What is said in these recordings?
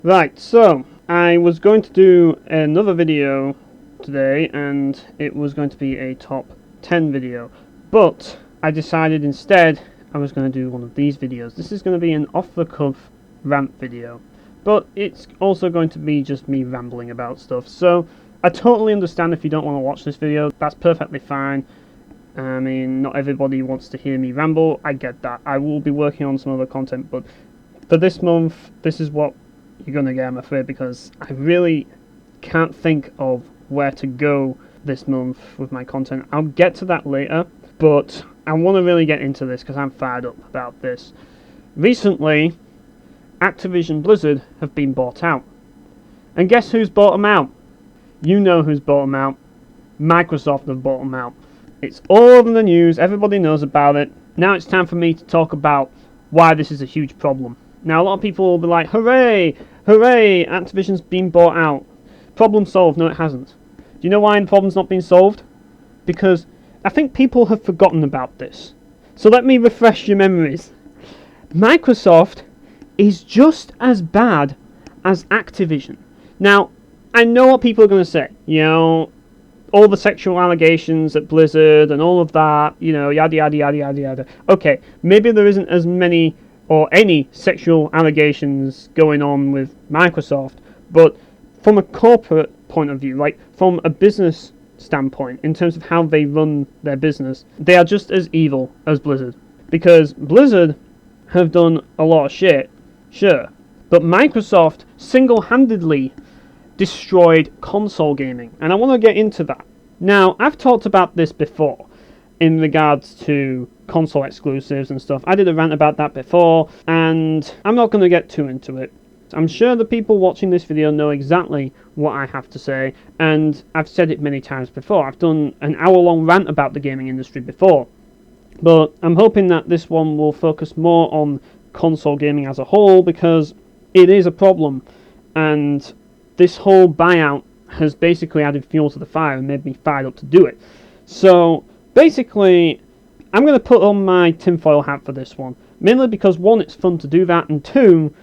Right, so I was going to do another video today and it was going to be a top 10 video, but I decided instead I was going to do one of these videos. This is going to be an off-the-cuff rant video, but it's also going to be just me rambling about stuff. So I totally understand if you don't want to watch this video, that's perfectly fine. I mean, not everybody wants to hear me ramble, I get that. I will be working on some other content, but for this month, this is what you're gonna get, I'm afraid, because I really can't think of where to go this month with my content. I'll get to that later, but I want to really get into this because I'm fired up about this. Recently, Activision-Blizzard have been bought out. And guess who's bought them out? You know who's bought them out. Microsoft have bought them out. It's all over the news, everybody knows about it. Now it's time for me to talk about why this is a huge problem. Now a lot of people will be like, hooray, hooray, Activision's been bought out. Problem solved. No, it hasn't. Do you know why the problem's not been solved? Because I think people have forgotten about this. So let me refresh your memories. Microsoft is just as bad as Activision. Now, I know what people are going to say. You know, all the sexual allegations at Blizzard and all of that, you know, yada yada yada yada yada. Okay, maybe there isn't as many or any sexual allegations going on with Microsoft, but from a corporate point of view, like from a business standpoint, in terms of how they run their business, they are just as evil as Blizzard. Because Blizzard have done a lot of shit, sure, but Microsoft single-handedly destroyed console gaming, and I want to get into that. Now, I've talked about this before in regards to console exclusives and stuff. I did a rant about that before, and I'm not going to get too into it. I'm sure the people watching this video know exactly what I have to say, and I've said it many times before. I've done an hour-long rant about the gaming industry before, but I'm hoping that this one will focus more on console gaming as a whole, because it is a problem, and this whole buyout has basically added fuel to the fire and made me fired up to do it. So basically, I'm going to put on my tinfoil hat for this one, mainly because one, it's fun to do that, and two,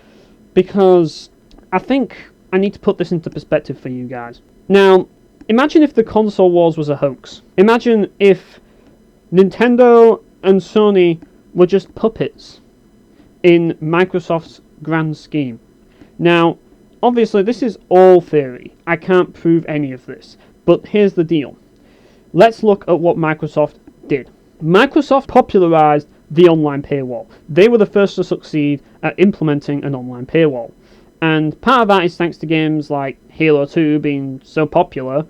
because I think I need to put this into perspective for you guys. Now, imagine if the console wars was a hoax. Imagine if Nintendo and Sony were just puppets in Microsoft's grand scheme. Now, obviously this is all theory. I can't prove any of this. But here's the deal. Let's look at what Microsoft did. Microsoft popularized the online paywall. They were the first to succeed at implementing an online paywall. And part of that is thanks to games like Halo 2 being so popular.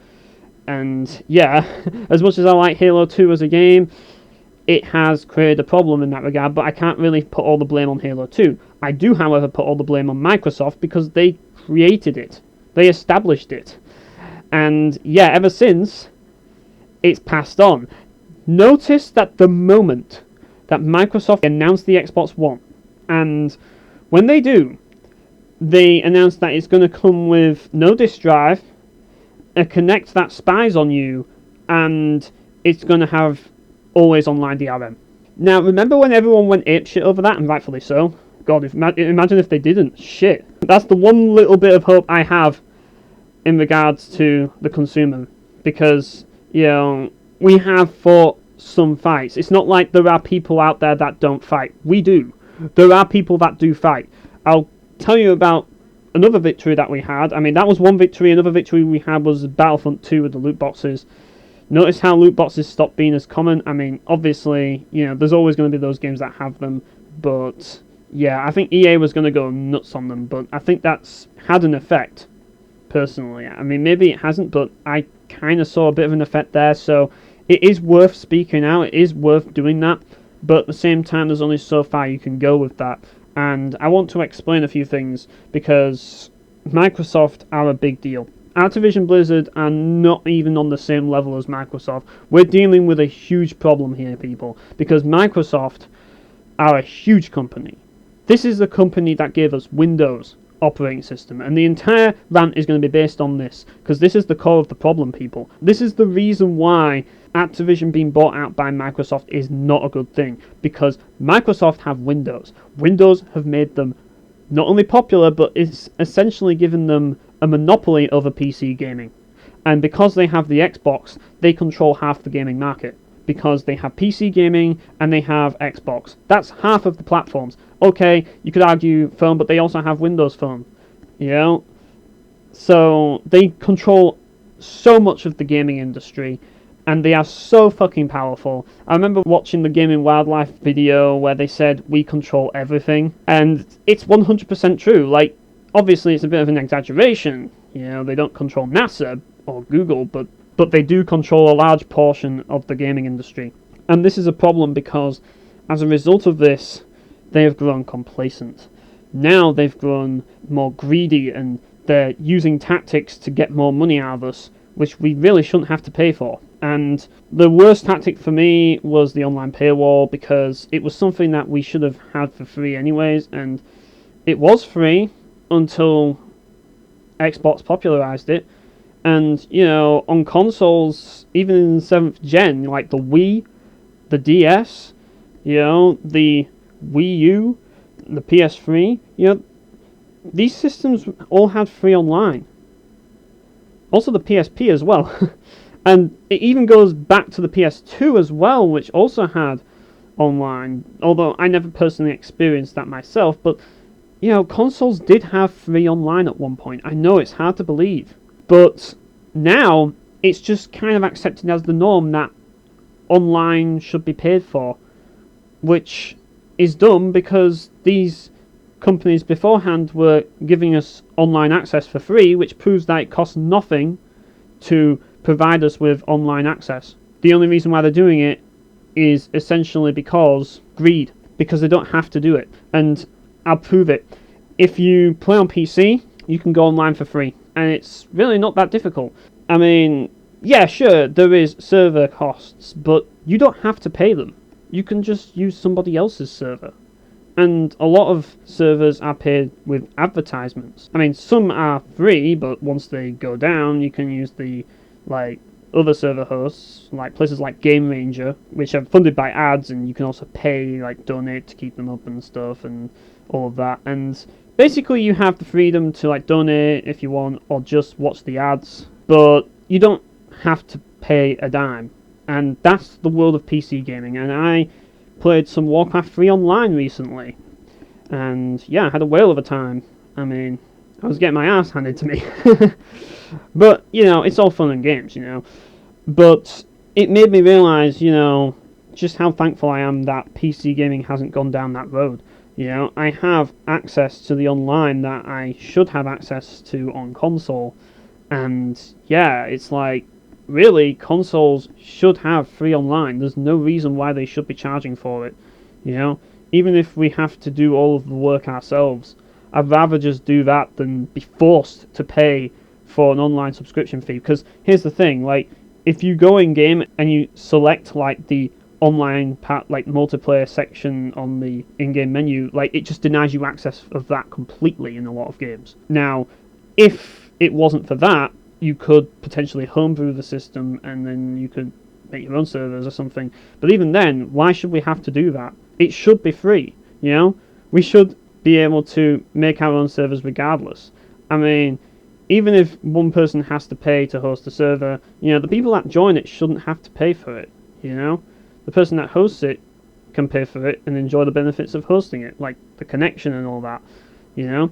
And yeah, as much as I like Halo 2 as a game, it has created a problem in that regard, but I can't really put all the blame on Halo 2. I do, however, put all the blame on Microsoft because they created it. They established it. And yeah, ever since, it's passed on. Notice that the moment that Microsoft announced the Xbox One, and when they do, they announce that it's going to come with no disk drive, a Kinect that spies on you, and it's going to have always online DRM. Now, remember when everyone went apeshit over that, and rightfully so? God, imagine if they didn't. Shit. That's the one little bit of hope I have in regards to the consumer, because, you know, we have fought some fights. It's not like there are people out there that don't fight. We do. There are people that do fight. I'll tell you about another victory that we had. I mean, that was one victory. Another victory we had was Battlefront 2 with the loot boxes. Notice how loot boxes stopped being as common. I mean, obviously, you know, there's always going to be those games that have them, but yeah, I think EA was going to go nuts on them, but I think that's had an effect, personally. I mean, maybe it hasn't, but I kind of saw a bit of an effect there, so it is worth speaking out, it is worth doing that, but at the same time, there's only so far you can go with that, and I want to explain a few things, because Microsoft are a big deal. Activision-Blizzard are not even on the same level as Microsoft. We're dealing with a huge problem here, people, because Microsoft are a huge company. This is the company that gave us Windows operating system, and the entire rant is going to be based on this, because this is the core of the problem, people. This is the reason why Activision being bought out by Microsoft is not a good thing, because Microsoft have Windows. Windows have made them not only popular, but it's essentially given them a monopoly over PC gaming. And because they have the Xbox, they control half the gaming market. Because they have PC gaming and they have Xbox. That's half of the platforms. Okay, you could argue phone, but they also have Windows Phone. You know? So they control so much of the gaming industry, and they are so fucking powerful. I remember watching the Gaming Wildlife video where they said, we control everything, and it's 100% true. Like, obviously it's a bit of an exaggeration. You know, they don't control NASA or Google, but they do control a large portion of the gaming industry. And this is a problem because, as a result of this, they have grown complacent. Now they've grown more greedy, and they're using tactics to get more money out of us, which we really shouldn't have to pay for. And the worst tactic for me was the online paywall, because it was something that we should have had for free anyways, and it was free until Xbox popularized it. And, you know, on consoles, even in the 7th gen, like the Wii, the DS, you know, the Wii U, the PS3, you know, these systems all had free online. Also the PSP as well. And it even goes back to the PS2 as well, which also had online. Although I never personally experienced that myself, but, you know, consoles did have free online at one point. I know it's hard to believe. But now, it's just kind of accepted as the norm that online should be paid for, which is dumb because these companies beforehand were giving us online access for free, which proves that it costs nothing to provide us with online access. The only reason why they're doing it is essentially because greed, because they don't have to do it. And I'll prove it. If you play on PC, you can go online for free. And it's really not that difficult. I mean, yeah, sure, there is server costs, but you don't have to pay them. You can just use somebody else's server. And a lot of servers are paid with advertisements. I mean, some are free, but once they go down, you can use the, like, other server hosts, like places like Game Ranger, which are funded by ads, and you can also pay, like, donate to keep them up and stuff, and all of that. And basically, you have the freedom to, like, donate if you want, or just watch the ads, but you don't have to pay a dime. And that's the world of PC gaming. And I played some Warcraft 3 online recently, and yeah, I had a whale of a time. I mean, I was getting my ass handed to me. But, you know, it's all fun and games, you know. But it made me realise, you know, just how thankful I am that PC gaming hasn't gone down that road. You know, I have access to the online that I should have access to on console. And yeah, it's like, really, consoles should have free online. There's no reason why they should be charging for it. You know, even if we have to do all of the work ourselves, I'd rather just do that than be forced to pay for an online subscription fee. Because here's the thing, like, if you go in game and you select like the online part, like multiplayer section on the in-game menu, like, it just denies you access of that completely in a lot of games. Now, if it wasn't for that, you could potentially homebrew the system and then you could make your own servers or something. But even then, why should we have to do that? It should be free, you know? We should be able to make our own servers regardless. I mean, even if one person has to pay to host a server, you know, the people that join it shouldn't have to pay for it, you know? The person that hosts it can pay for it and enjoy the benefits of hosting it, like the connection and all that, you know?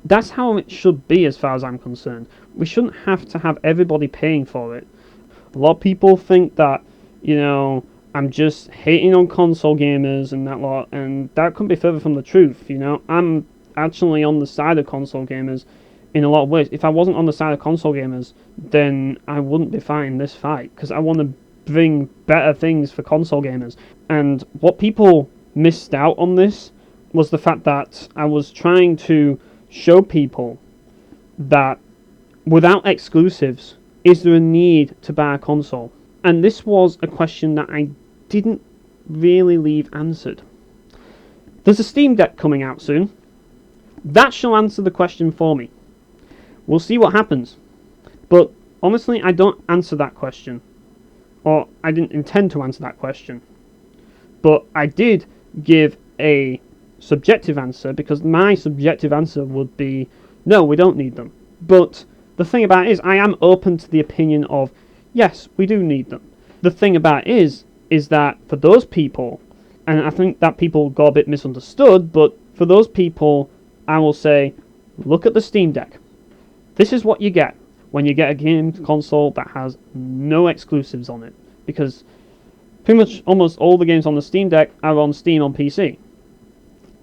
That's how it should be as far as I'm concerned. We shouldn't have to have everybody paying for it. A lot of people think that, you know, I'm just hating on console gamers and that lot, and that couldn't be further from the truth, you know. I'm actually on the side of console gamers in a lot of ways. If I wasn't on the side of console gamers, then I wouldn't be fighting this fight, because I want to bring better things for console gamers. And what people missed out on this was the fact that I was trying to show people that without exclusives, is there a need to buy a console? And this was a question that I didn't really leave answered. There's a Steam Deck coming out soon. That shall answer the question for me. We'll see what happens. But honestly, I don't answer that question. Or I didn't intend to answer that question. But I did give a subjective answer, because my subjective answer would be, no, we don't need them. But the thing about it is, I am open to the opinion of, yes, we do need them. The thing about it is that for those people, and I think that people got a bit misunderstood, but for those people, I will say, look at the Steam Deck. This is what you get when you get a game console that has no exclusives on it, because pretty much almost all the games on the Steam Deck are on Steam on PC.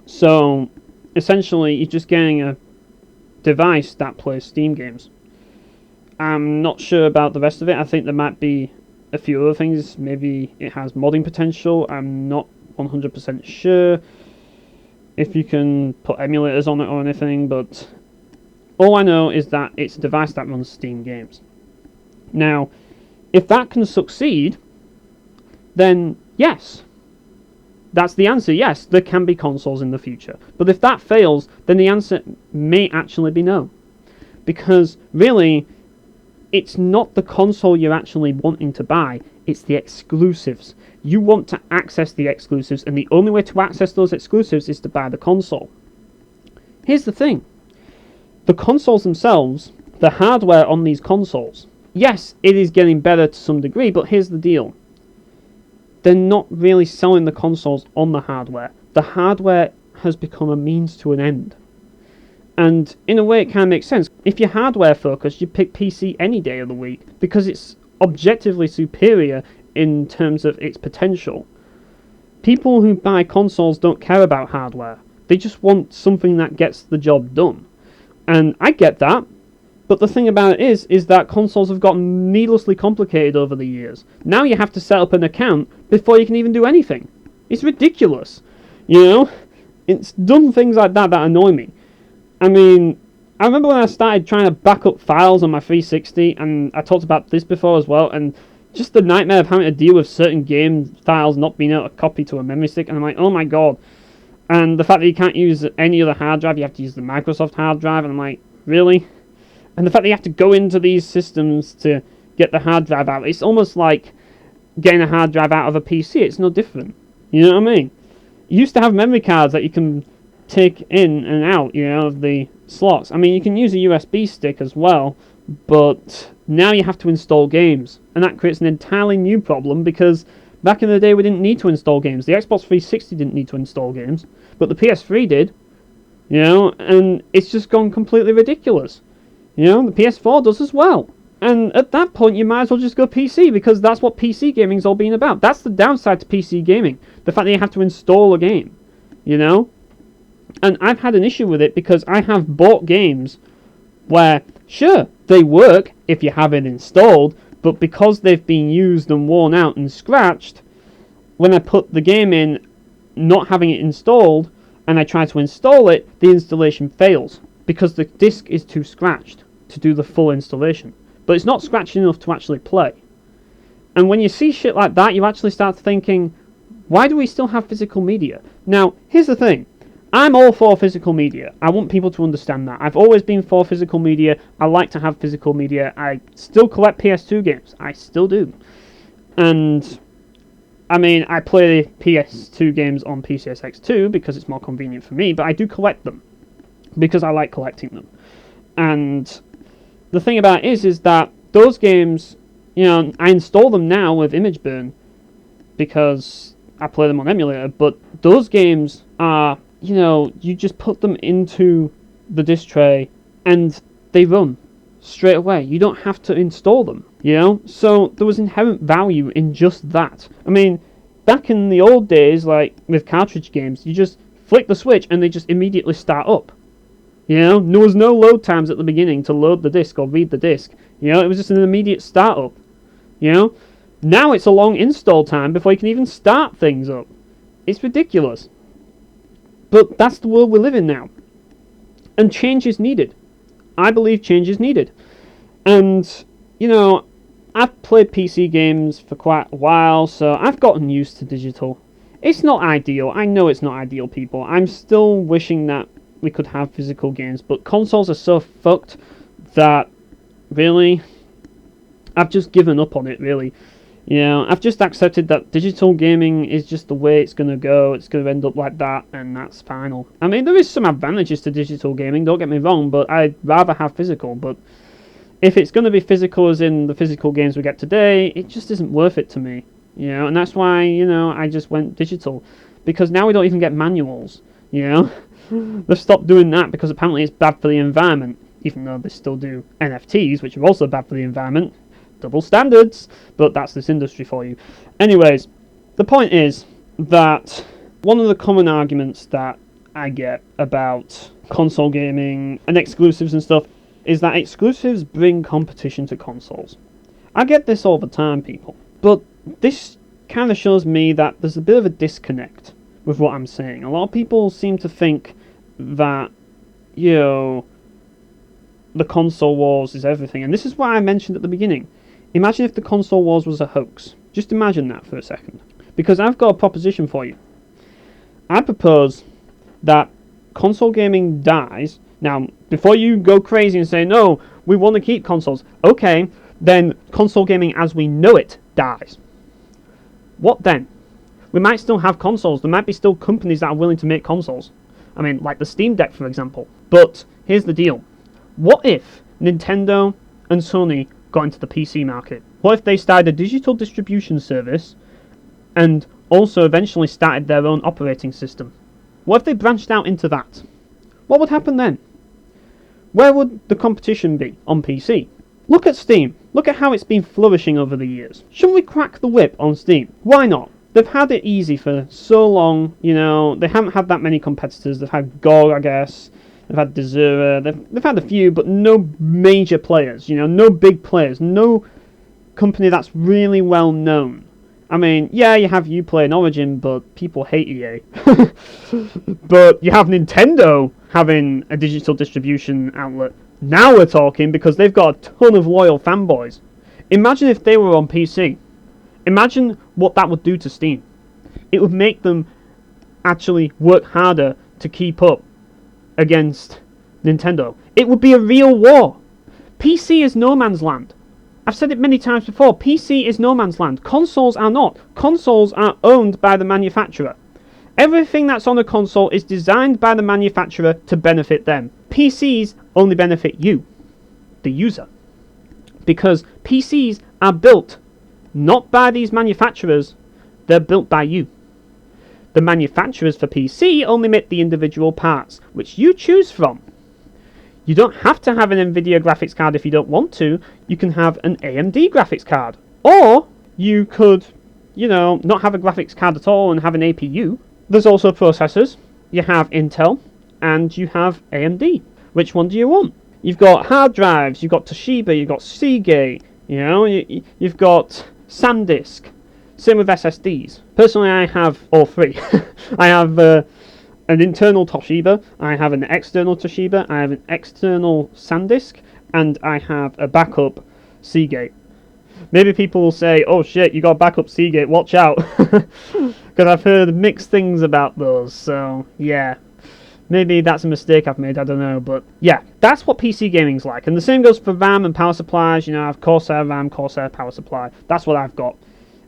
So essentially, you're just getting a device that plays Steam games. I'm not sure about the rest of it. I think there might be a few other things. Maybe it has modding potential. I'm not 100% sure if you can put emulators on it or anything, but all I know is that it's a device that runs Steam games. Now, if that can succeed, then yes. That's the answer, yes, there can be consoles in the future. But if that fails, then the answer may actually be no. Because, really, it's not the console you're actually wanting to buy, it's the exclusives. You want to access the exclusives, and the only way to access those exclusives is to buy the console. Here's the thing. The consoles themselves, the hardware on these consoles, yes, it is getting better to some degree, but here's the deal. They're not really selling the consoles on the hardware. The hardware has become a means to an end. And in a way it kind of makes sense. If you're hardware focused, you pick PC any day of the week because it's objectively superior in terms of its potential. People who buy consoles don't care about hardware. They just want something that gets the job done. And I get that. But the thing about it is that consoles have gotten needlessly complicated over the years. Now you have to set up an account before you can even do anything. It's ridiculous. You know? It's dumb things like that that annoy me. I mean, I remember when I started trying to back up files on my 360, and I talked about this before as well, and just the nightmare of having to deal with certain game files not being able to copy to a memory stick, and I'm like, oh my god. And the fact that you can't use any other hard drive, you have to use the Microsoft hard drive, and I'm like, really? And the fact that you have to go into these systems to get the hard drive out, it's almost like getting a hard drive out of a PC. It's no different. You know what I mean? You used to have memory cards that you can take in and out, you know, of the slots. I mean, you can use a USB stick as well, but now you have to install games. And that creates an entirely new problem because back in the day we didn't need to install games. The Xbox 360 didn't need to install games, but the PS3 did. You know, and it's just gone completely ridiculous. You know, the PS4 does as well. And at that point, you might as well just go PC, because that's what PC gaming's all been about. That's the downside to PC gaming. The fact that you have to install a game. You know? And I've had an issue with it, because I have bought games where, sure, they work if you have it installed, but because they've been used and worn out and scratched, when I put the game in, not having it installed, and I try to install it, the installation fails. Because the disc is too scratched to do the full installation. But it's not scratched enough to actually play. And when you see shit like that, you actually start thinking, why do we still have physical media? Now, here's the thing. I'm all for physical media. I want people to understand that. I've always been for physical media. I like to have physical media. I still collect PS2 games. I still do. And, I mean, I play PS2 games on PCSX2 because it's more convenient for me, but I do collect them. Because I like collecting them. And the thing about it is that those games, you know, I install them now with Image Burn because I play them on emulator, but those games are, you know, you just put them into the disc tray and they run straight away. You don't have to install them, you know? So there was inherent value in just that. I mean, back in the old days, like with cartridge games, you just flick the switch and they just immediately start up. You know, there was no load times at the beginning to load the disc or read the disc. You know, it was just an immediate startup. You know, now it's a long install time before you can even start things up. It's ridiculous. But that's the world we live in now. And change is needed. I believe change is needed. And, you know, I've played PC games for quite a while, so I've gotten used to digital. It's not ideal. I know it's not ideal, people. I'm still wishing that we could have physical games, but consoles are so fucked that, really, I've just given up on it, really. You know, I've just accepted that digital gaming is just the way it's going to go. It's going to end up like that, and that's final. I mean, there is some advantages to digital gaming, don't get me wrong, but I'd rather have physical. But if it's going to be physical as in the physical games we get today, it just isn't worth it to me. You know, and that's why, you know, I just went digital. Because now we don't even get manuals, you know. They've stopped doing that because apparently it's bad for the environment. Even though they still do NFTs, which are also bad for the environment. Double standards, but that's this industry for you. Anyways, the point is that one of the common arguments that I get about console gaming and exclusives and stuff is that exclusives bring competition to consoles. I get this all the time, people, but this kind of shows me that there's a bit of a disconnect with what I'm saying. A lot of people seem to think that, you know, the console wars is everything, and this is why I mentioned at the beginning. Imagine if the console wars was a hoax. Just imagine that for a second. Because I've got a proposition for you. I propose that console gaming dies. Now, before you go crazy and say, no, we want to keep consoles. Okay, then console gaming as we know it dies. What then? We might still have consoles. There might be still companies that are willing to make consoles. I mean, like the Steam Deck, for example. But here's the deal. What if Nintendo and Sony got into the PC market? What if they started a digital distribution service and also eventually started their own operating system? What if they branched out into that? What would happen then? Where would the competition be on PC? Look at Steam. Look at how it's been flourishing over the years. Shouldn't we crack the whip on Steam? Why not? They've had it easy for so long, you know, they haven't had that many competitors. They've had GOG, I guess. They've had Desura, they've had a few, but no major players, you know, no big players, no company that's really well known. I mean, yeah, you have Uplay and Origin, but people hate EA. But you have Nintendo having a digital distribution outlet. Now we're talking, because they've got a ton of loyal fanboys. Imagine if they were on PC. Imagine what that would do to Steam. It would make them actually work harder to keep up against Nintendo. It would be a real war. PC is no man's land. I've said it many times before. PC is no man's land. Consoles are not. Consoles are owned by the manufacturer. Everything that's on a console is designed by the manufacturer to benefit them. PCs only benefit you, the user. Because PCs are built not by these manufacturers, they're built by you. The manufacturers for PC only make the individual parts, which you choose from. You don't have to have an Nvidia graphics card if you don't want to. You can have an AMD graphics card. Or you could, you know, not have a graphics card at all and have an APU. There's also processors. You have Intel and you have AMD. Which one do you want? You've got hard drives, you've got Toshiba, you've got Seagate, you know, you've got SanDisk. Same with SSDs. Personally, I have all three. I have an internal Toshiba, I have an external Toshiba, I have an external SanDisk, and I have a backup Seagate. Maybe people will say, oh shit, you got backup Seagate, watch out. Because I've heard mixed things about those, so yeah. Maybe that's a mistake I've made, I don't know, but yeah, that's what PC gaming's like. And the same goes for RAM and power supplies, you know, I have Corsair RAM, Corsair power supply, that's what I've got.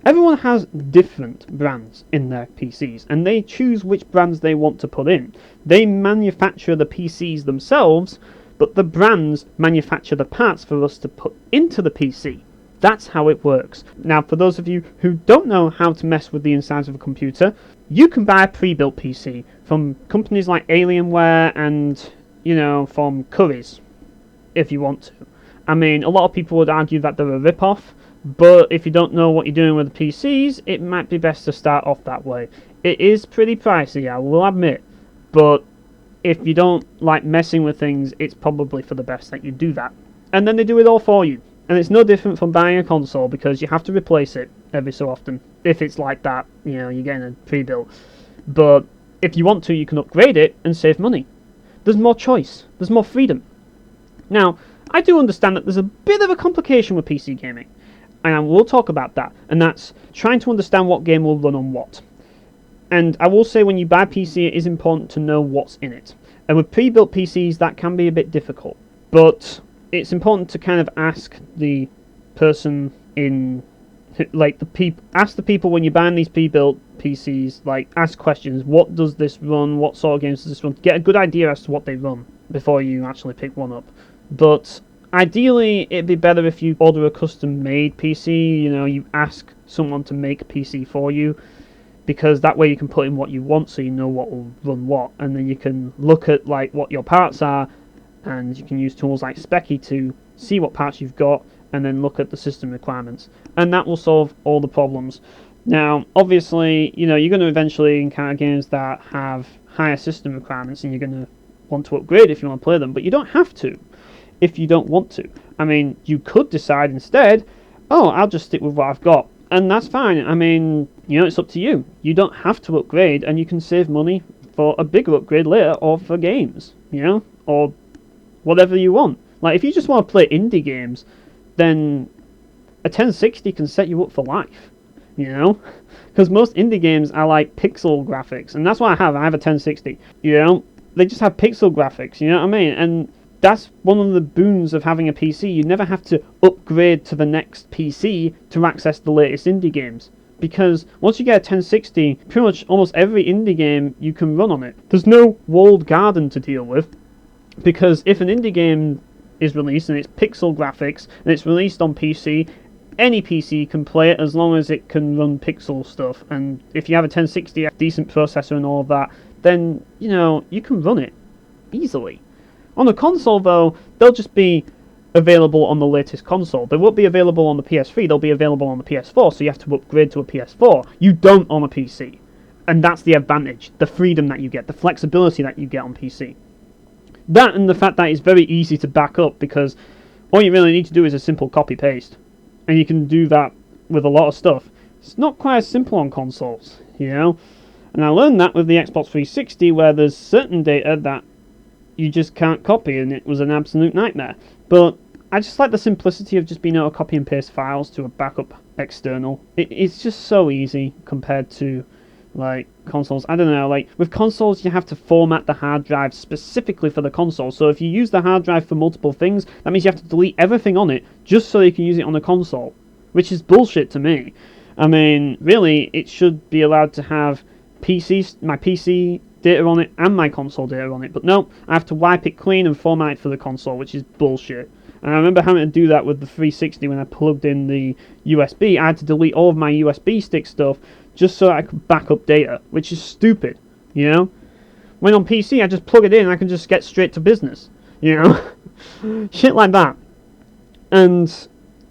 Everyone has different brands in their PCs, and they choose which brands they want to put in. They manufacture the PCs themselves, but the brands manufacture the parts for us to put into the PC. That's how it works. Now, for those of you who don't know how to mess with the insides of a computer, you can buy a pre-built PC from companies like Alienware and, you know, from Currys, if you want to. I mean, a lot of people would argue that they're a rip-off, but if you don't know what you're doing with the PCs, it might be best to start off that way. It is pretty pricey, I will admit, but if you don't like messing with things, it's probably for the best that you do that. And then they do it all for you. And it's no different from buying a console, because you have to replace it every so often. If it's like that, you know, you're getting a pre-built. But if you want to, you can upgrade it and save money. There's more choice. There's more freedom. Now, I do understand that there's a bit of a complication with PC gaming. And I will talk about that. And that's trying to understand what game will run on what. And I will say when you buy a PC, it is important to know what's in it. And with pre-built PCs, that can be a bit difficult. But it's important to kind of ask the person in Like ask the people when you're buying these pre-built PCs. Like, ask questions. What does this run? What sort of games does this run? Get a good idea as to what they run before you actually pick one up. But ideally, it'd be better if you order a custom-made PC. You know, you ask someone to make a PC for you, because that way you can put in what you want, so you know what will run what, and then you can look at like what your parts are, and you can use tools like Specky to see what parts you've got, and then look at the system requirements, and that will solve all the problems. Now, obviously, you know, you're going to eventually encounter games that have higher system requirements, and you're going to want to upgrade if you want to play them, but you don't have to if you don't want to. I mean, you could decide instead, oh, I'll just stick with what I've got, and that's fine. I mean, you know, it's up to you. You don't have to upgrade, and you can save money for a bigger upgrade later, or for games, you know, or whatever you want. Like, if you just want to play indie games, then a 1060 can set you up for life, you know? Because most indie games are like pixel graphics, and that's what I have a 1060, you know? They just have pixel graphics, you know what I mean? And that's one of the boons of having a PC. You never have to upgrade to the next PC to access the latest indie games. Because once you get a 1060, pretty much almost every indie game you can run on it. There's no walled garden to deal with, because if an indie game is released and it's pixel graphics and it's released on PC, any PC can play it as long as it can run pixel stuff. And if you have a 1060, a decent processor and all of that, then, you know, you can run it easily. On a console, though, they'll just be available on the latest console. They won't be available on the PS3, they'll be available on the PS4, so you have to upgrade to a PS4. You don't on a PC. And that's the advantage, the freedom that you get, the flexibility that you get on PC. That and the fact that it's very easy to back up, because all you really need to do is a simple copy-paste. And you can do that with a lot of stuff. It's not quite as simple on consoles, you know? And I learned that with the Xbox 360, where there's certain data that you just can't copy, and it was an absolute nightmare. But I just like the simplicity of just being able to copy and paste files to a backup external. It's just so easy compared to, like, consoles. I don't know, like, with consoles you have to format the hard drive specifically for the console. So if you use the hard drive for multiple things, that means you have to delete everything on it just so you can use it on the console, which is bullshit to me. I mean, really, it should be allowed to have my PC data on it and my console data on it, but no, I have to wipe it clean and format it for the console, which is bullshit. And I remember having to do that with the 360 when I plugged in the USB. I had to delete all of my USB stick stuff just so I could back up data, which is stupid, you know? When on PC, I just plug it in and I can just get straight to business, you know? Shit like that. And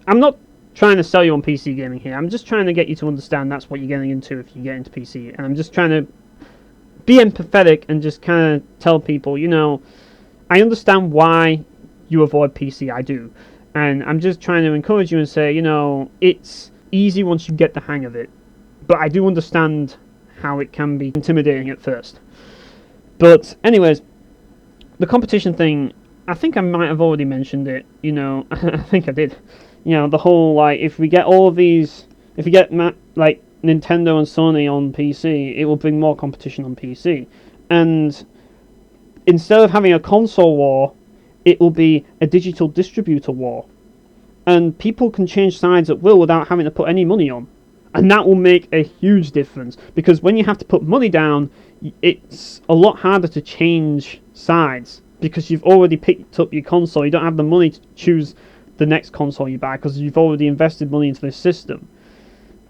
I'm not trying to sell you on PC gaming here. I'm just trying to get you to understand that's what you're getting into if you get into PC. And I'm just trying to be empathetic and just kind of tell people, you know, I understand why you avoid PC, I do. And I'm just trying to encourage you and say, you know, it's easy once you get the hang of it. But I do understand how it can be intimidating at first. But anyways, the competition thing, I think I might have already mentioned it, you know, I think I did. You know, the whole, like, if we get all of these, if we get, like, Nintendo and Sony on PC, it will bring more competition on PC. And instead of having a console war, it will be a digital distributor war. And people can change sides at will without having to put any money on. And that will make a huge difference. Because when you have to put money down, it's a lot harder to change sides. Because you've already picked up your console. You don't have the money to choose the next console you buy, because you've already invested money into this system.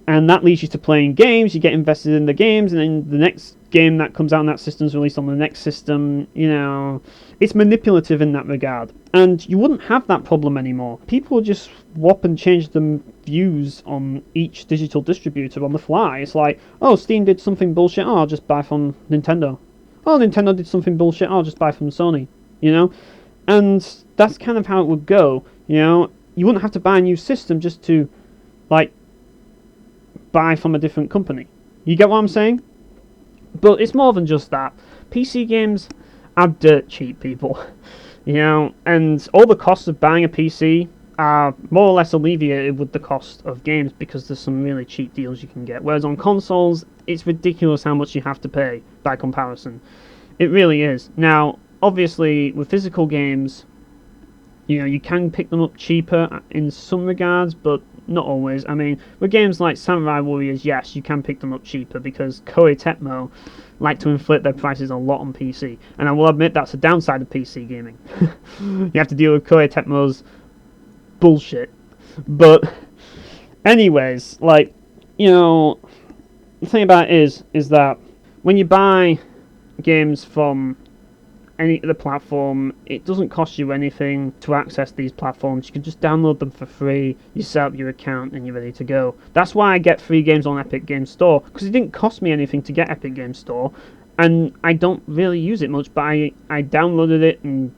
And that leads you to playing games. You get invested in the games, and then the next game that comes out in that system is released on the next system. You know, it's manipulative in that regard. And you wouldn't have that problem anymore. People just swap and change the views on each digital distributor on the fly. It's like, oh, Steam did something bullshit, oh, I'll just buy from Nintendo. Oh, Nintendo did something bullshit, oh, I'll just buy from Sony. You know? And that's kind of how it would go. You know, you wouldn't have to buy a new system just to, like, buy from a different company. You get what I'm saying? But it's more than just that. PC games are dirt cheap, people. You know, and all the costs of buying a PC are more or less alleviated with the cost of games, because there's some really cheap deals you can get. Whereas on consoles, it's ridiculous how much you have to pay by comparison. It really is. Now, obviously, with physical games, you know, you can pick them up cheaper in some regards, but not always. I mean, with games like Samurai Warriors, yes, you can pick them up cheaper because Koei Tecmo like to inflate their prices a lot on PC. And I will admit that's a downside of PC gaming. You have to deal with Koei Tecmo's bullshit. But anyways, like, you know, the thing about it is that when you buy games from any other platform, it doesn't cost you anything to access these platforms. You can just download them for free, you set up your account, and you're ready to go. That's why I get free games on Epic Games Store, because it didn't cost me anything to get Epic Games Store, and I don't really use it much, but I downloaded it and,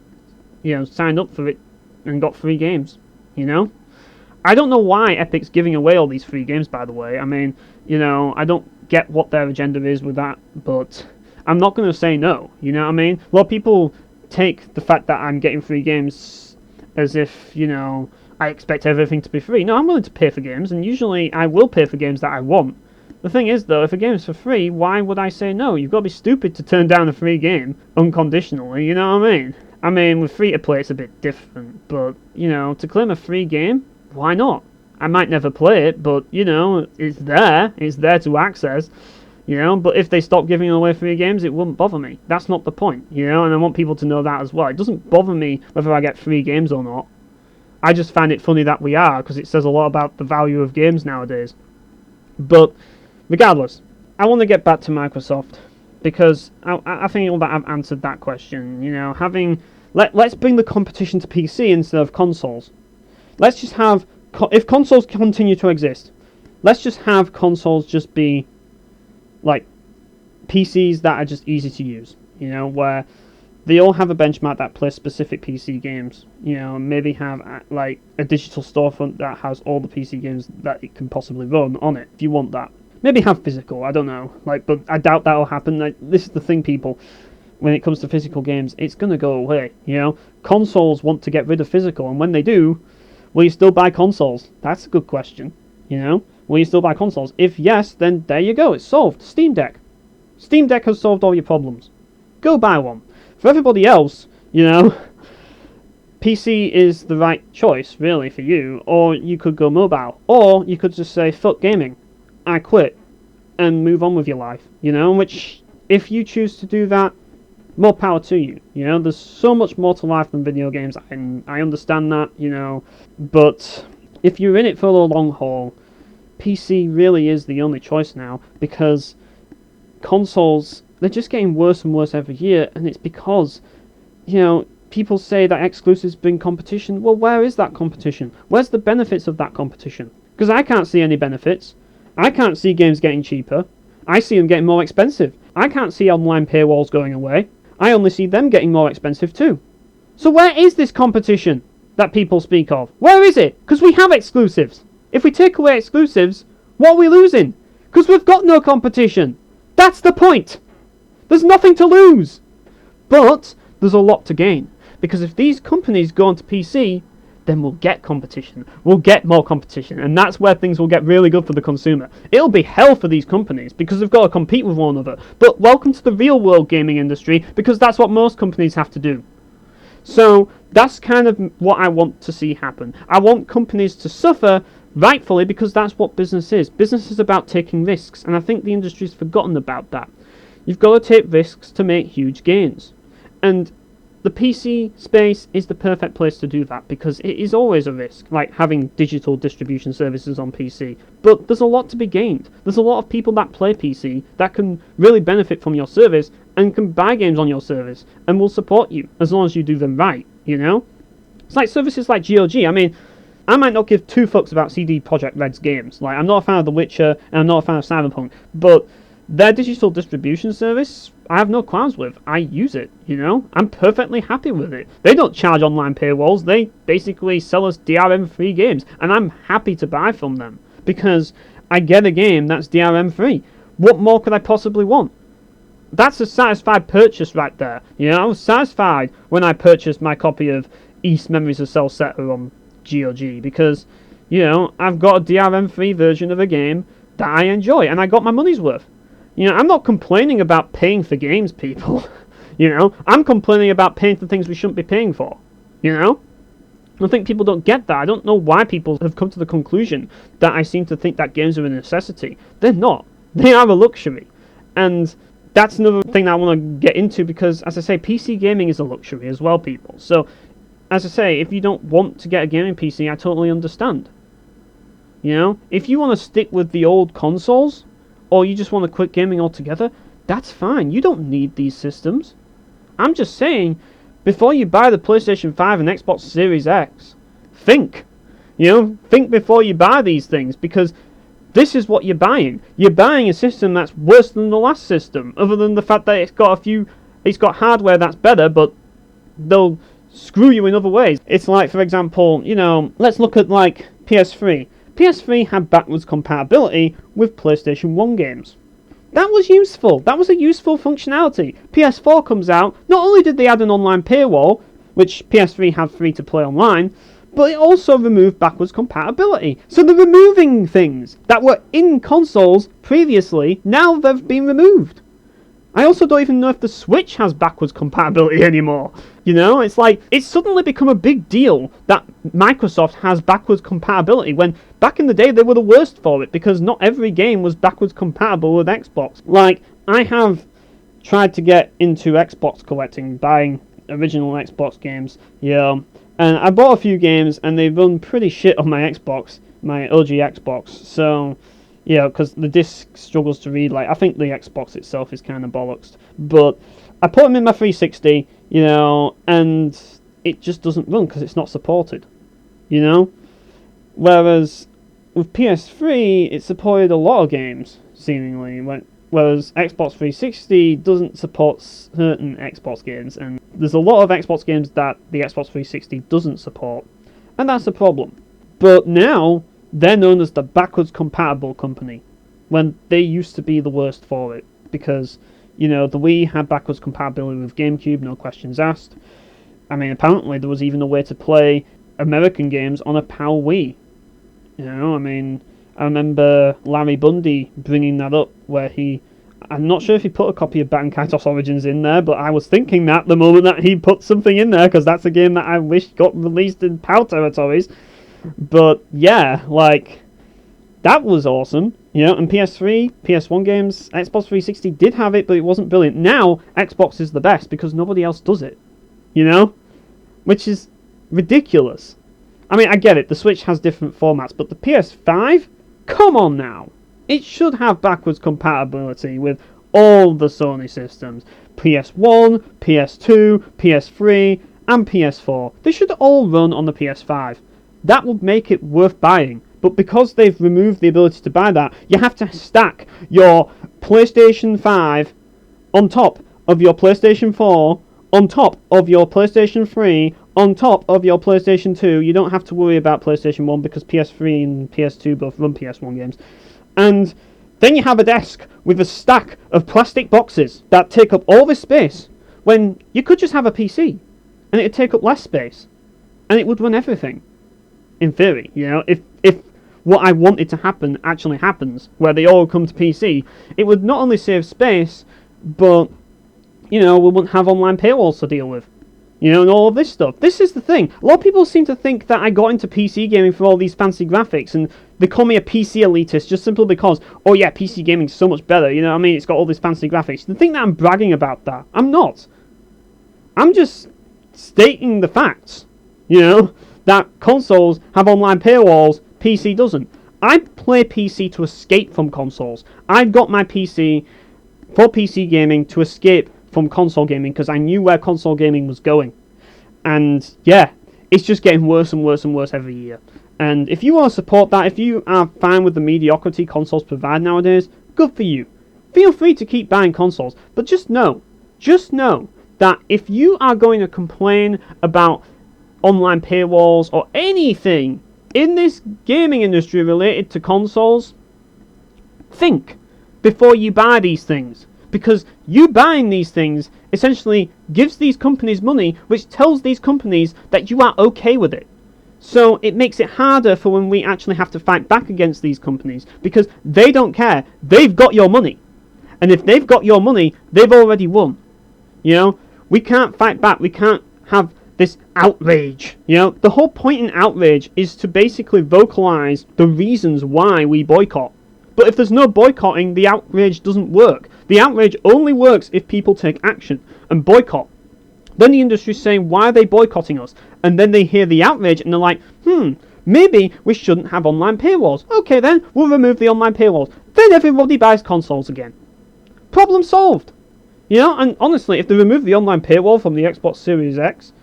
you know, signed up for it and got free games, you know? I don't know why Epic's giving away all these free games, by the way. I mean, you know, I don't get what their agenda is with that, but I'm not going to say no, you know what I mean? A lot of people take the fact that I'm getting free games as if, you know, I expect everything to be free. No, I'm willing to pay for games, and usually I will pay for games that I want. The thing is, though, if a game is for free, why would I say no? You've got to be stupid to turn down a free game unconditionally, you know what I mean? I mean, with free-to-play it's a bit different, but, you know, to claim a free game, why not? I might never play it, but, you know, it's there to access. You know, but if they stop giving away free games, it wouldn't bother me. That's not the point, you know, and I want people to know that as well. It doesn't bother me whether I get free games or not. I just find it funny that we are, because it says a lot about the value of games nowadays. But, regardless, I want to get back to Microsoft, because I think that I've answered that question, you know, let's bring the competition to PC instead of consoles. Let's just have, if consoles continue to exist, let's just have consoles just be like PCs that are just easy to use, you know, where they all have a benchmark that plays specific PC games, you know, maybe have like a digital storefront that has all the PC games that it can possibly run on it, if you want that. Maybe have physical, I don't know, like, but I doubt that'll happen. Like, this is the thing, people, when it comes to physical games, it's gonna go away, you know. Consoles want to get rid of physical, and when they do, will you still buy consoles? That's a good question, you know. Will you still buy consoles? If yes, then there you go, it's solved. Steam Deck. Steam Deck has solved all your problems. Go buy one. For everybody else, you know, PC is the right choice, really, for you. Or you could go mobile. Or you could just say, fuck gaming. I quit. And move on with your life, you know, which, if you choose to do that, more power to you, you know. There's so much more to life than video games, and I understand that, you know. But if you're in it for the long haul, PC really is the only choice now, because consoles, they're just getting worse and worse every year, and it's because, you know, people say that exclusives bring competition. Well, where is that competition? Where's the benefits of that competition? Because I can't see any benefits. I can't see games getting cheaper. I see them getting more expensive. I can't see online paywalls going away. I only see them getting more expensive too. So where is this competition that people speak of? Where is it? Because we have exclusives. If we take away exclusives, what are we losing? Because we've got no competition. That's the point. There's nothing to lose. But there's a lot to gain. Because if these companies go onto PC, then we'll get competition. We'll get more competition. And that's where things will get really good for the consumer. It'll be hell for these companies because they've got to compete with one another. But welcome to the real world gaming industry, because that's what most companies have to do. So that's kind of what I want to see happen. I want companies to suffer, rightfully, because that's what business is. Business is about taking risks, and I think the industry's forgotten about that. You've got to take risks to make huge gains. And the PC space is the perfect place to do that, because it is always a risk, like having digital distribution services on PC. But there's a lot to be gained. There's a lot of people that play PC that can really benefit from your service and can buy games on your service and will support you as long as you do them right, you know? It's like services like GOG. I mean, I might not give two fucks about CD Projekt Red's games. Like, I'm not a fan of The Witcher, and I'm not a fan of Cyberpunk, but their digital distribution service, I have no qualms with. I use it, you know? I'm perfectly happy with it. They don't charge online paywalls. They basically sell us DRM-free games, and I'm happy to buy from them, because I get a game that's DRM-free. What more could I possibly want? That's a satisfied purchase right there. You know, I was satisfied when I purchased my copy of East Memories of Celceta on GOG, because, you know, I've got a DRM-free version of a game that I enjoy, and I got my money's worth. You know, I'm not complaining about paying for games, people. You know, I'm complaining about paying for things we shouldn't be paying for. You know? I think people don't get that. I don't know why people have come to the conclusion that I seem to think that games are a necessity. They're not. They are a luxury. And that's another thing that I want to get into because, as I say, PC gaming is a luxury as well, people. So, as I say, if you don't want to get a gaming PC, I totally understand. You know? If you want to stick with the old consoles, or you just want to quit gaming altogether, that's fine. You don't need these systems. I'm just saying, before you buy the PlayStation 5 and Xbox Series X, think. You know, think before you buy these things, because this is what you're buying. You're buying a system that's worse than the last system, other than the fact that it's got hardware that's better, but they'll screw you in other ways. It's like, for example, you know, let's look at like PS3. PS3 had backwards compatibility with PlayStation 1 games. That was useful. That was a useful functionality. PS4 comes out, not only did they add an online paywall, which PS3 had free to play online, but it also removed backwards compatibility. So they're removing things that were in consoles previously, now they've been removed. I also don't even know if the Switch has backwards compatibility anymore. You know, it's like, it's suddenly become a big deal that Microsoft has backwards compatibility, when back in the day they were the worst for it, because not every game was backwards compatible with Xbox. Like, I have tried to get into Xbox collecting, buying original Xbox games, yeah, and I bought a few games, and they run pretty shit on my Xbox, my OG Xbox, so... yeah, because the disc struggles to read. Like, I think the Xbox itself is kind of bollocks. But I put them in my 360, you know, and it just doesn't run because it's not supported, you know? Whereas with PS3, it supported a lot of games, seemingly. Whereas Xbox 360 doesn't support certain Xbox games. And there's a lot of Xbox games that the Xbox 360 doesn't support. And that's a problem. But now... they're known as the backwards compatible company, when they used to be the worst for it, because, you know, the Wii had backwards compatibility with GameCube, no questions asked. I mean, apparently there was even a way to play American games on a PAL Wii. You know, I mean, I remember Larry Bundy bringing that up, where I'm not sure if he put a copy of Bankrupt Origins in there, but I was thinking that the moment that he put something in there, because that's a game that I wish got released in PAL territories. But yeah, like, that was awesome, you know. And PS3, PS1 games, Xbox 360 did have it, but it wasn't brilliant. Now Xbox is the best because nobody else does it, you know, which is ridiculous. I mean, I get it, the Switch has different formats, but the PS5, come on now, it should have backwards compatibility with all the Sony systems: PS1, PS2, PS3, and PS4. They should all run on the PS5. That would make it worth buying. But because they've removed the ability to buy that, you have to stack your PlayStation 5 on top of your PlayStation 4, on top of your PlayStation 3, on top of your PlayStation 2. You don't have to worry about PlayStation 1 because PS3 and PS2 both run PS1 games. And then you have a desk with a stack of plastic boxes that take up all this space, when you could just have a PC and it would take up less space and it would run everything. In theory, you know, if what I wanted to happen actually happens, where they all come to PC, it would not only save space, but, you know, we wouldn't have online paywalls to deal with, you know, and all of this stuff. This is the thing. A lot of people seem to think that I got into PC gaming for all these fancy graphics, and they call me a PC elitist just simply because, oh yeah, PC gaming's so much better, you know what I mean, it's got all these fancy graphics. They think that I'm bragging about that. I'm not. I'm just stating the facts, you know, that consoles have online paywalls, PC doesn't. I play PC to escape from consoles. I got my PC for PC gaming to escape from console gaming because I knew where console gaming was going. And yeah, it's just getting worse and worse and worse every year. And if you want to support that, if you are fine with the mediocrity consoles provide nowadays, good for you. Feel free to keep buying consoles, but just know that if you are going to complain about online paywalls or anything in this gaming industry related to consoles, think before you buy these things, because you buying these things essentially gives these companies money, which tells these companies that you are okay with it. So it makes it harder for when we actually have to fight back against these companies, because they don't care. They've got your money, and if they've got your money, they've already won. You know, we can't fight back. We can't have this outrage. You know, the whole point in outrage is to basically vocalize the reasons why we boycott. But if there's no boycotting, the outrage doesn't work. The outrage only works if people take action and boycott. Then the industry's saying, why are they boycotting us? And then they hear the outrage and they're like, maybe we shouldn't have online paywalls. Okay then, we'll remove the online paywalls. Then everybody buys consoles again. Problem solved. You know, and honestly, if they remove the online paywall from the Xbox Series X,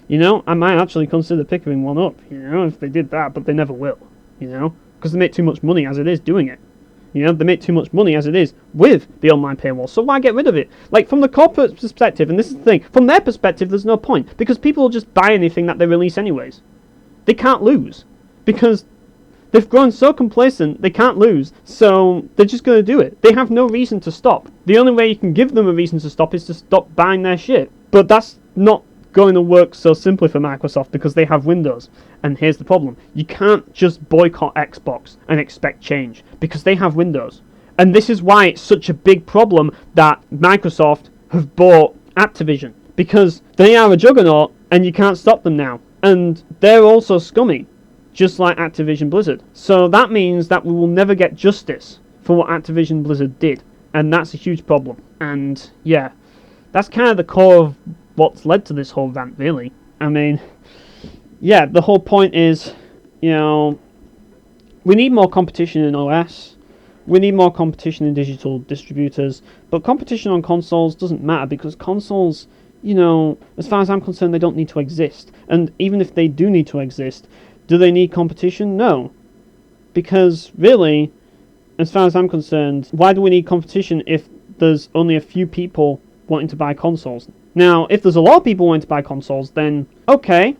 you know, I might actually consider picking one up, you know, if they did that, but they never will, you know, because they make too much money as it is doing it. You know, they make too much money as it is with the online paywall, so why get rid of it? Like, from the corporate perspective, and this is the thing, from their perspective, there's no point, because people will just buy anything that they release anyways. They can't lose, because they've grown so complacent, they can't lose, so they're just going to do it. They have no reason to stop. The only way you can give them a reason to stop is to stop buying their shit. But that's not going to work so simply for Microsoft, because they have Windows. And here's the problem. You can't just boycott Xbox and expect change, because they have Windows. And this is why it's such a big problem that Microsoft have bought Activision, because they are a juggernaut and you can't stop them now. And they're also scummy, just like Activision-Blizzard. So that means that we will never get justice for what Activision-Blizzard did. And that's a huge problem. And yeah, that's kind of the core of what's led to this whole rant, really. I mean, yeah, the whole point is, you know, we need more competition in OS. We need more competition in digital distributors. But competition on consoles doesn't matter, because consoles, you know, as far as I'm concerned, they don't need to exist. And even if they do need to exist, do they need competition? No. Because, really, as far as I'm concerned, why do we need competition if there's only a few people wanting to buy consoles? Now, if there's a lot of people wanting to buy consoles, then, okay,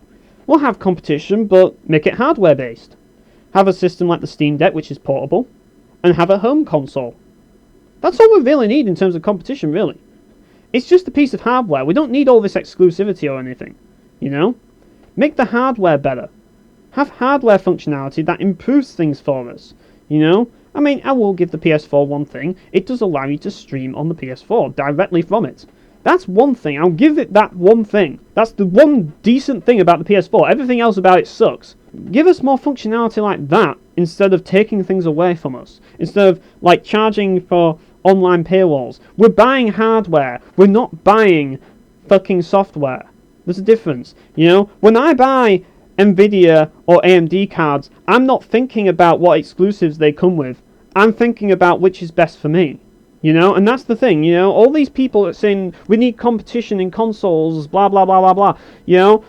we'll have competition, but make it hardware-based. Have a system like the Steam Deck, which is portable, and have a home console. That's all we really need in terms of competition, really. It's just a piece of hardware. We don't need all this exclusivity or anything, you know? Make the hardware better. Have hardware functionality that improves things for us, you know? I mean, I will give the PS4 one thing. It does allow you to stream on the PS4 directly from it. That's one thing. I'll give it that one thing. That's the one decent thing about the PS4. Everything else about it sucks. Give us more functionality like that instead of taking things away from us. Instead of, like, charging for online paywalls. We're buying hardware. We're not buying fucking software. There's a difference, you know? When I buy Nvidia or AMD cards, I'm not thinking about what exclusives they come with. I'm thinking about which is best for me. You know, and that's the thing, you know, all these people that saying we need competition in consoles, blah, blah, blah, blah, blah, you know,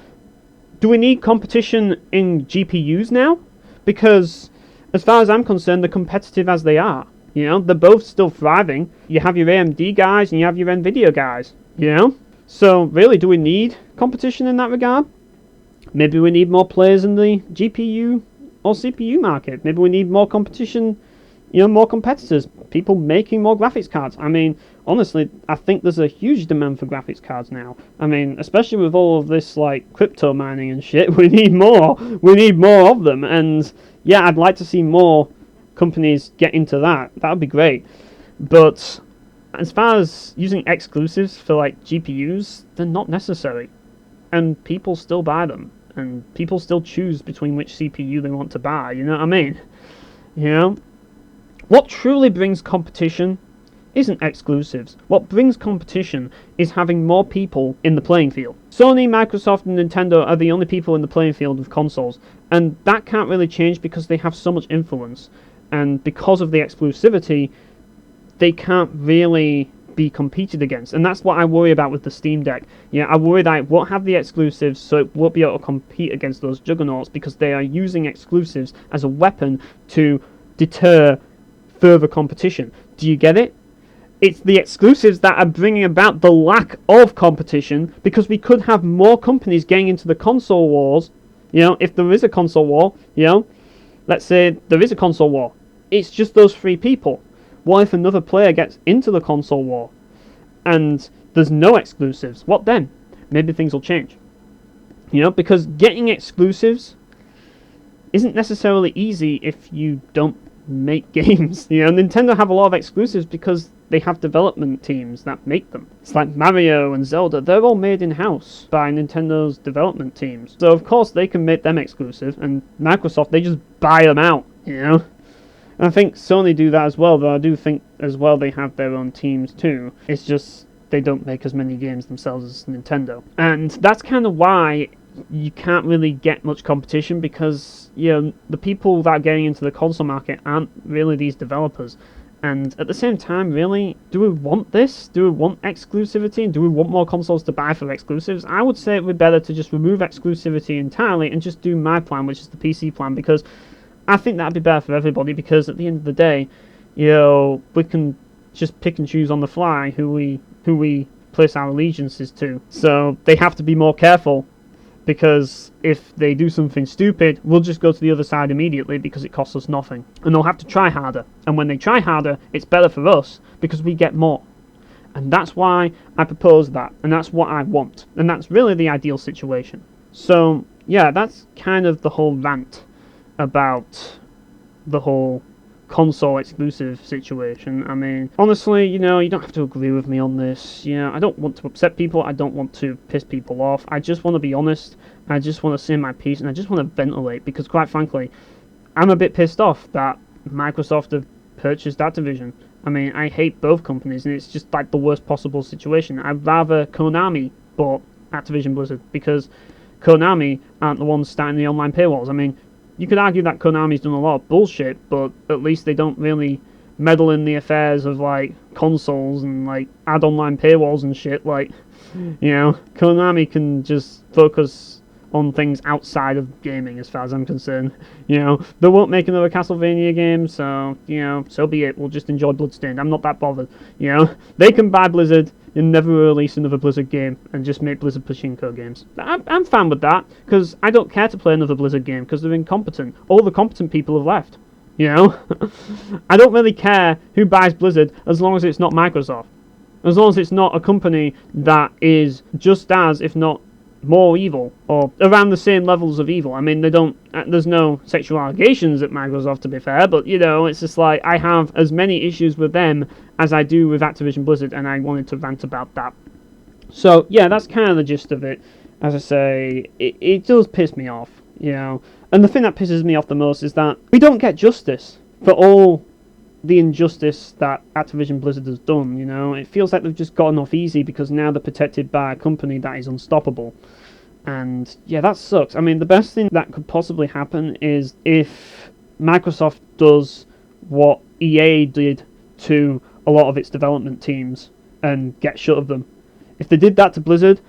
do we need competition in GPUs now? Because, as far as I'm concerned, they're competitive as they are, you know, they're both still thriving. You have your AMD guys and you have your Nvidia guys, you know? So, really, do we need competition in that regard? Maybe we need more players in the GPU or CPU market. Maybe we need more competition, you know, more competitors, people making more graphics cards. I mean, honestly, I think there's a huge demand for graphics cards now. I mean, especially with all of this, like, crypto mining and shit, we need more. We need more of them. And, yeah, I'd like to see more companies get into that. That would be great. But as far as using exclusives for, like, GPUs, they're not necessary. And people still buy them. And people still choose between which CPU they want to buy. You know what I mean? You know? What truly brings competition isn't exclusives. What brings competition is having more people in the playing field. Sony, Microsoft, and Nintendo are the only people in the playing field with consoles, and that can't really change because they have so much influence. And because of the exclusivity, they can't really be competed against. And that's what I worry about with the Steam Deck. Yeah, I worry that it won't have the exclusives, so it won't be able to compete against those juggernauts because they are using exclusives as a weapon to deter further competition. Do you get it? It's the exclusives that are bringing about the lack of competition, because we could have more companies getting into the console wars. You know, if there is a console war, you know, let's say there is a console war, it's just those three people. What if another player gets into the console war and there's no exclusives? What then? Maybe things will change. You know, because getting exclusives isn't necessarily easy if you don't make games. You know, Nintendo have a lot of exclusives because they have development teams that make them. It's like Mario and Zelda, they're all made in-house by Nintendo's development teams. So of course they can make them exclusive, and Microsoft, they just buy them out, you know? And I think Sony do that as well, though I do think as well they have their own teams too. It's just they don't make as many games themselves as Nintendo. And that's kind of why you can't really get much competition, because, you know, the people that are getting into the console market aren't really these developers. And at the same time, really, do we want this? Do we want exclusivity? Do we want more consoles to buy for exclusives? I would say it would be better to just remove exclusivity entirely and just do my plan, which is the PC plan, because I think that'd be better for everybody, because at the end of the day, you know, we can just pick and choose on the fly who we place our allegiances to. So they have to be more careful, because if they do something stupid, we'll just go to the other side immediately because it costs us nothing. And they'll have to try harder. And when they try harder, it's better for us because we get more. And that's why I propose that. And that's what I want. And that's really the ideal situation. So, yeah, that's kind of the whole rant about the whole console exclusive situation. I mean, honestly, you know, you don't have to agree with me on this. You know, I don't want to upset people. I don't want to piss people off. I just want to be honest. I just want to say my piece, and I just want to ventilate, because quite frankly, I'm a bit pissed off that Microsoft have purchased Activision. I mean, I hate both companies, and it's just like the worst possible situation. I'd rather Konami bought Activision-Blizzard, because Konami aren't the ones starting the online paywalls. I mean, you could argue that Konami's done a lot of bullshit, but at least they don't really meddle in the affairs of, like, consoles and, like, add online paywalls and shit. Like, you know, Konami can just focus on things outside of gaming, as far as I'm concerned. You know, they won't make another Castlevania game, so, you know, so be it. We'll just enjoy Bloodstained. I'm not that bothered, you know. They can buy Blizzard and never release another Blizzard game and just make Blizzard Pachinko games. I'm fine with that, because I don't care to play another Blizzard game, because they're incompetent. All the competent people have left, you know. I don't really care who buys Blizzard as long as it's not Microsoft. As long as it's not a company that is just as, if not more evil, or around the same levels of evil. I mean, there's no sexual allegations at Microsoft, to be fair, but, you know, it's just like, I have as many issues with them as I do with Activision-Blizzard, and I wanted to rant about that. So, yeah, that's kind of the gist of it. As I say, it does piss me off, you know, and the thing that pisses me off the most is that we don't get justice for all the injustice that Activision-Blizzard has done, you know. It feels like they've just gotten off easy because now they're protected by a company that is unstoppable. And, yeah, that sucks. I mean, the best thing that could possibly happen is if Microsoft does what EA did to a lot of its development teams and get shut of them. If they did that to Blizzard,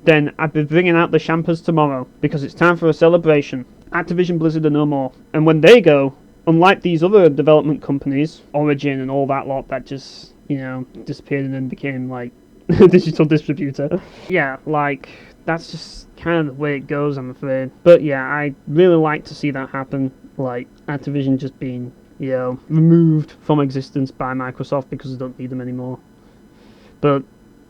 then I'd be bringing out the champers tomorrow, because it's time for a celebration. Activision-Blizzard are no more. And when they go, unlike these other development companies, Origin and all that lot that just, you know, disappeared and then became, like, a digital distributor. Yeah, like, that's just kind of the way it goes, I'm afraid. But yeah, I really like to see that happen, like, Activision just being, you know, removed from existence by Microsoft because they don't need them anymore. But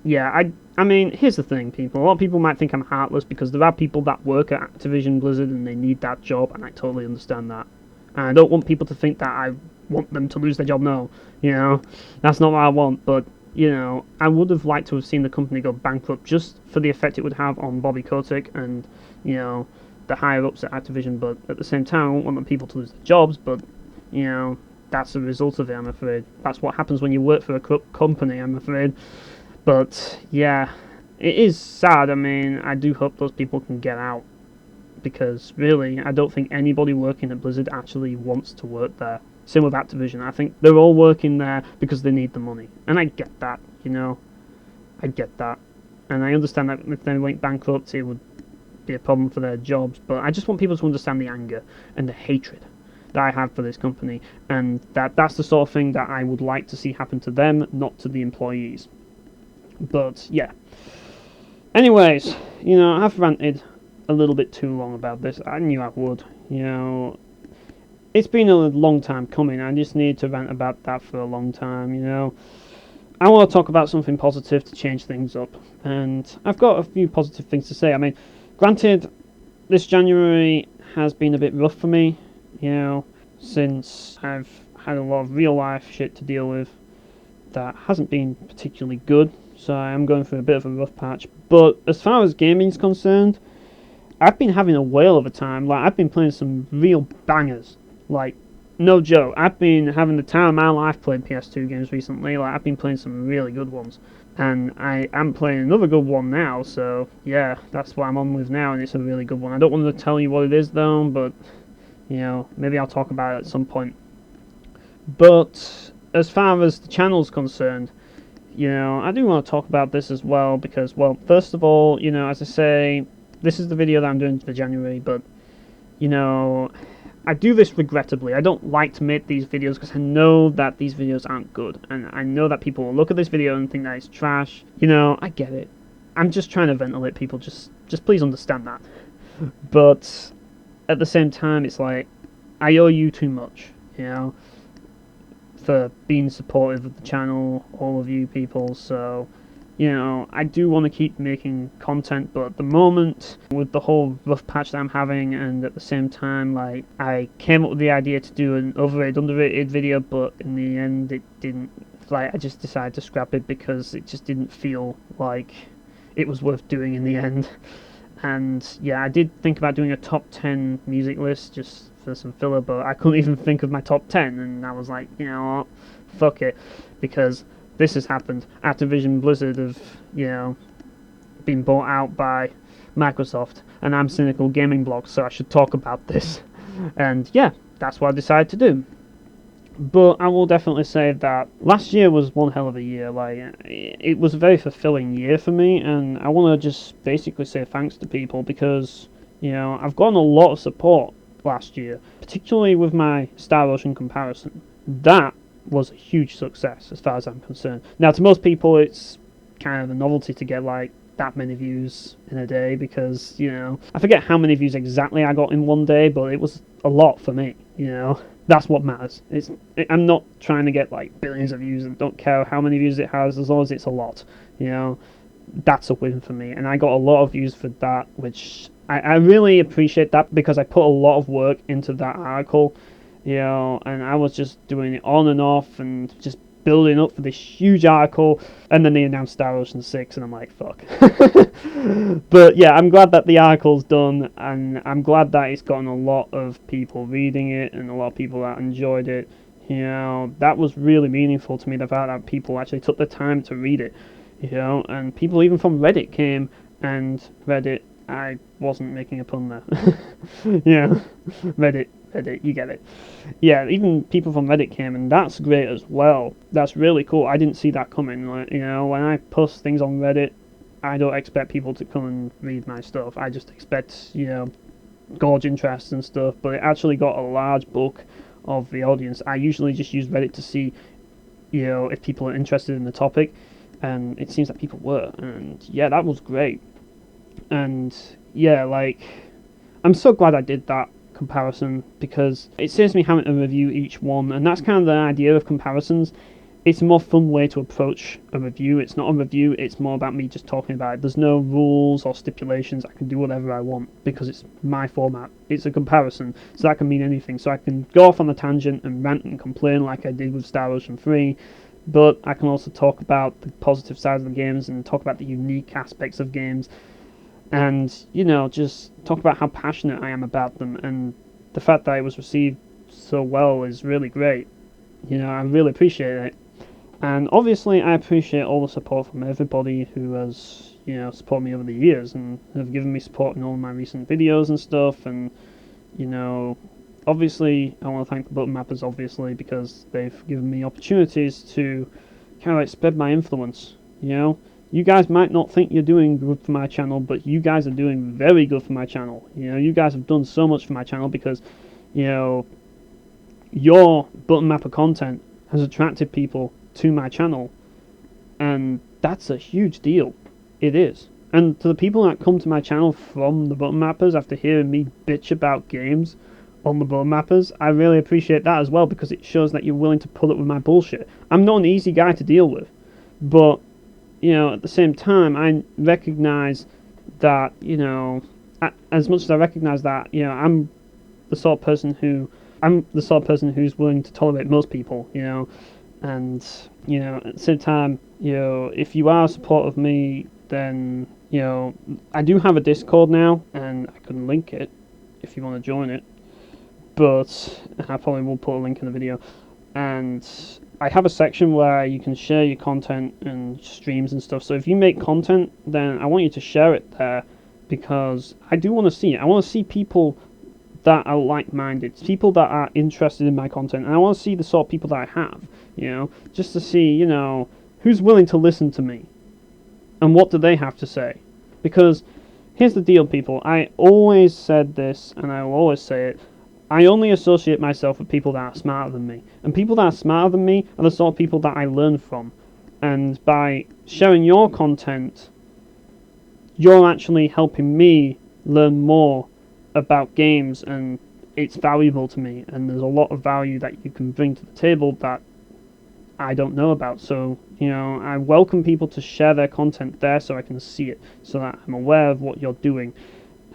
yeah, I mean, here's the thing, people. A lot of people might think I'm heartless because there are people that work at Activision-Blizzard and they need that job, and I totally understand that. And I don't want people to think that I want them to lose their job. No, you know, that's not what I want. But, you know, I would have liked to have seen the company go bankrupt just for the effect it would have on Bobby Kotick and, you know, the higher-ups at Activision. But at the same time, I don't want the people to lose their jobs. But, you know, that's the result of it, I'm afraid. That's what happens when you work for a corrupt company, I'm afraid. But, yeah, it is sad. I mean, I do hope those people can get out. Because, really, I don't think anybody working at Blizzard actually wants to work there. Same with Activision. I think they're all working there because they need the money. And I get that, you know. I get that. And I understand that if they went bankrupt, it would be a problem for their jobs. But I just want people to understand the anger and the hatred that I have for this company. And that's the sort of thing that I would like to see happen to them, not to the employees. But, yeah. Anyways, you know, I've ranted a little bit too long about this. I knew I would, you know. It's been a long time coming. I just need to rant about that for a long time, you know. I want to talk about something positive to change things up, and I've got a few positive things to say. I mean, granted, this January has been a bit rough for me, you know, since I've had a lot of real life shit to deal with that hasn't been particularly good, so I am going through a bit of a rough patch. But as far as gaming's concerned, I've been having a whale of a time. Like, I've been playing some real bangers. Like, no joke, I've been having the time of my life playing PS2 games recently. Like, I've been playing some really good ones. And I am playing another good one now, so yeah, that's what I'm on with now, and it's a really good one. I don't want to tell you what it is though, but, you know, maybe I'll talk about it at some point. But as far as the channel's concerned, you know, I do want to talk about this as well, because, well, first of all, you know, as I say, this is the video that I'm doing for January, but, you know, I do this regrettably. I don't like to make these videos because I know that these videos aren't good, and I know that people will look at this video and think that it's trash. You know, I get it. I'm just trying to ventilate people, just please understand that. But at the same time, it's like, I owe you too much, you know, for being supportive of the channel, all of you people, so, you know, I do want to keep making content, but at the moment, with the whole rough patch that I'm having, and at the same time, like, I came up with the idea to do an overrated, underrated video, but in the end, it didn't, like, I just decided to scrap it because it just didn't feel like it was worth doing in the end. And, yeah, I did think about doing a top 10 music list, just for some filler, but I couldn't even think of my top 10, and I was like, you know what, fuck it, because this has happened. Activision-Blizzard have, you know, been bought out by Microsoft, and I'm Cynical Gaming Blog, so I should talk about this. And yeah, that's what I decided to do. But I will definitely say that last year was one hell of a year. Like, it was a very fulfilling year for me, and I want to just basically say thanks to people because, you know, I've gotten a lot of support last year, particularly with my Star Ocean comparison. That was a huge success as far as I'm concerned. Now, to most people, it's kind of a novelty to get like that many views in a day because, you know, I forget how many views exactly I got in one day, but it was a lot for me, you know. That's what matters. I'm not trying to get like billions of views and don't care how many views it has as long as it's a lot, you know. That's a win for me, and I got a lot of views for that, which I really appreciate that because I put a lot of work into that article, you know, and I was just doing it on and off and just building up for this huge article, and then they announced Star Ocean 6, and I'm like, fuck. But yeah, I'm glad that the article's done, and I'm glad that it's gotten a lot of people reading it, and a lot of people that enjoyed it. You know, that was really meaningful to me, the fact that people actually took the time to read it, you know, and people even from Reddit came and read it. I wasn't making a pun there. Yeah, Reddit, you get it. Yeah, even people from Reddit came, and that's great as well. That's really cool. I didn't see that coming. Like, you know, when I post things on Reddit, I don't expect people to come and read my stuff. I just expect, you know, gauge interest and stuff, but it actually got a large bulk of the audience. I usually just use Reddit to see, you know, if people are interested in the topic, and it seems that people were, and yeah, that was great. And yeah, like, I'm so glad I did that comparison because it saves me having to review each one, and that's kind of the idea of comparisons. It's a more fun way to approach a review. It's not a review, it's more about me just talking about it. There's no rules or stipulations. I can do whatever I want because it's my format. It's a comparison, so that can mean anything. So I can go off on a tangent and rant and complain like I did with Star Ocean 3, but I can also talk about the positive sides of the games and talk about the unique aspects of games, and, you know, just talk about how passionate I am about them, and the fact that it was received so well is really great. You know, I really appreciate it. And obviously I appreciate all the support from everybody who has, you know, supported me over the years and have given me support in all my recent videos and stuff. And, you know, obviously I want to thank the button mappers, obviously, because they've given me opportunities to kind of like spread my influence, you know. You guys might not think you're doing good for my channel, but you guys are doing very good for my channel. You know, you guys have done so much for my channel because, you know, your button mapper content has attracted people to my channel, and that's a huge deal. It is. And to the people that come to my channel from the button mappers after hearing me bitch about games on the button mappers, I really appreciate that as well, because it shows that you're willing to put up with my bullshit. I'm not an easy guy to deal with, but, you know, at the same time, I recognize that, you know, as much as I recognize that, you know, I'm the sort of person who, I'm the sort of person who's willing to tolerate most people, you know, and, you know, at the same time, you know, if you are a supporter of me, then, you know, I do have a Discord now, and I can link it if you want to join it, but I probably will put a link in the video, and I have a section where you can share your content and streams and stuff, so if you make content, then I want you to share it there, because I do want to see it. I want to see people that are like-minded, people that are interested in my content, and I want to see the sort of people that I have, you know, just to see, you know, who's willing to listen to me, and what do they have to say, because here's the deal, people, I always said this, and I will always say it, I only associate myself with people that are smarter than me, and people that are smarter than me are the sort of people that I learn from, and by sharing your content, you're actually helping me learn more about games, and it's valuable to me, and there's a lot of value that you can bring to the table that I don't know about. So, you know, I welcome people to share their content there so I can see it, so that I'm aware of what you're doing,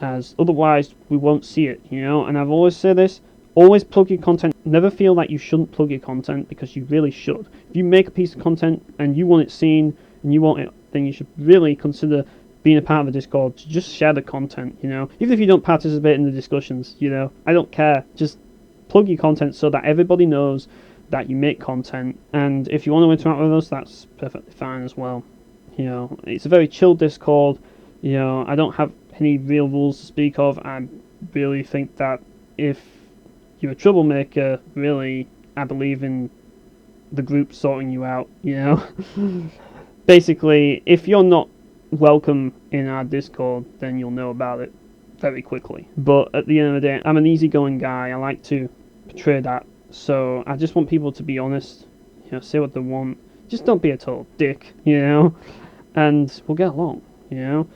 as otherwise we won't see it, you know. And I've always said this, always plug your content. Never feel like you shouldn't plug your content, because you really should. If you make a piece of content and you want it seen and you want it, then you should really consider being a part of the Discord to just share the content, you know. Even if you don't participate in the discussions, you know, I don't care. Just plug your content so that everybody knows that you make content, and if you want to interact with us, that's perfectly fine as well. You know, it's a very chill Discord. You know, I don't have any real rules to speak of. I really think that if you're a troublemaker, really, I believe in the group sorting you out, you know. Basically, if you're not welcome in our Discord, then you'll know about it very quickly. But at the end of the day, I'm an easygoing guy. I like to portray that. So I just want people to be honest, you know, say what they want. Just don't be a total dick, you know, and we'll get along, you know.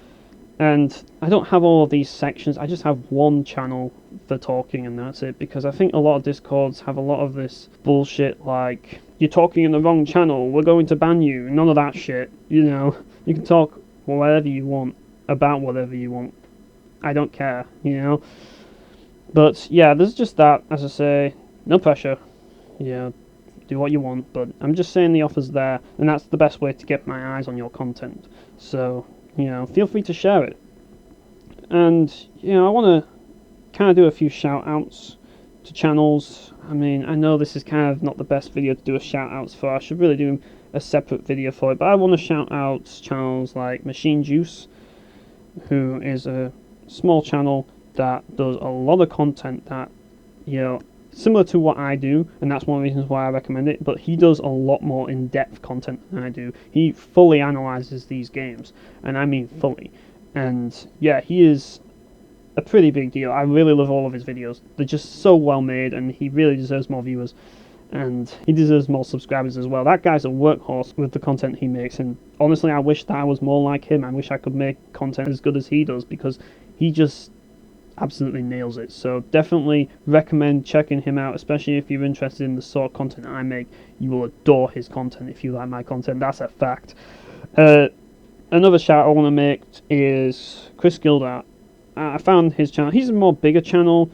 And I don't have all of these sections. I just have one channel for talking, and that's it, because I think a lot of Discords have a lot of this bullshit like, you're talking in the wrong channel, we're going to ban you. None of that shit, you know. You can talk whatever you want, about whatever you want. I don't care, you know. But yeah, there's just that, as I say, no pressure. Yeah, do what you want, but I'm just saying the offer's there, and that's the best way to get my eyes on your content. So, you know, feel free to share it. And, you know, I want to kind of do a few shout-outs to channels. I mean, I know this is kind of not the best video to do a shout-outs for. I should really do a separate video for it, but I want to shout out channels like Machine Juice, who is a small channel that does a lot of content that, you know, similar to what I do, and that's one of the reasons why I recommend it, but he does a lot more in-depth content than I do. He fully analyzes these games, and I mean fully. And yeah, he is a pretty big deal. I really love all of his videos. They're just so well made, and he really deserves more viewers, and he deserves more subscribers as well. That guy's a workhorse with the content he makes, and honestly I wish that I was more like him. I wish I could make content as good as he does, because he just absolutely nails it. So definitely recommend checking him out, especially if you're interested in the sort of content I make. You will adore his content if you like my content. That's a fact. Another shout I want to make is Chris Gildart. I found his channel. He's a more bigger channel,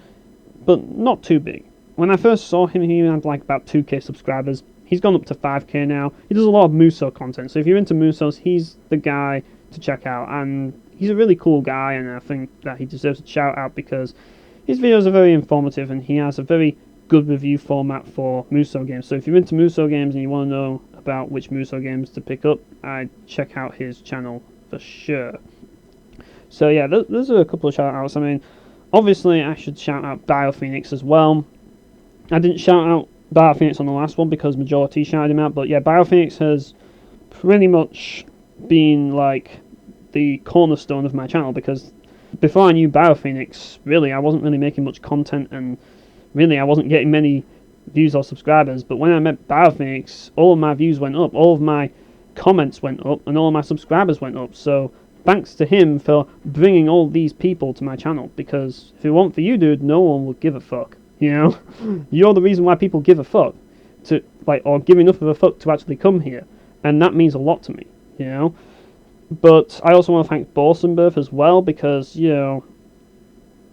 but not too big. When I first saw him, he had like about 2k subscribers. He's gone up to 5k now. He does a lot of Muso content, so if you're into Musos, he's the guy to check out, and he's a really cool guy, and I think that he deserves a shout out because his videos are very informative, and he has a very good review format for Muso games. So if you're into Muso games and you want to know about which Muso games to pick up, I'd check out his channel for sure. So yeah, those are a couple of shout outs. I mean, obviously I should shout out BioPhoenix as well. I didn't shout out BioPhoenix on the last one because Majority shouted him out, but yeah, BioPhoenix has pretty much been like the cornerstone of my channel, because before I knew BioPhoenix, really, I wasn't really making much content, and really I wasn't getting many views or subscribers. But when I met BioPhoenix, all of my views went up, all of my comments went up, and all of my subscribers went up. So thanks to him for bringing all these people to my channel, because if it weren't for you, dude, no one would give a fuck, you know. You're the reason why people give a fuck, to like, or give enough of a fuck to actually come here, and that means a lot to me, you know. But I also want to thank Borsenberth as well, because, you know,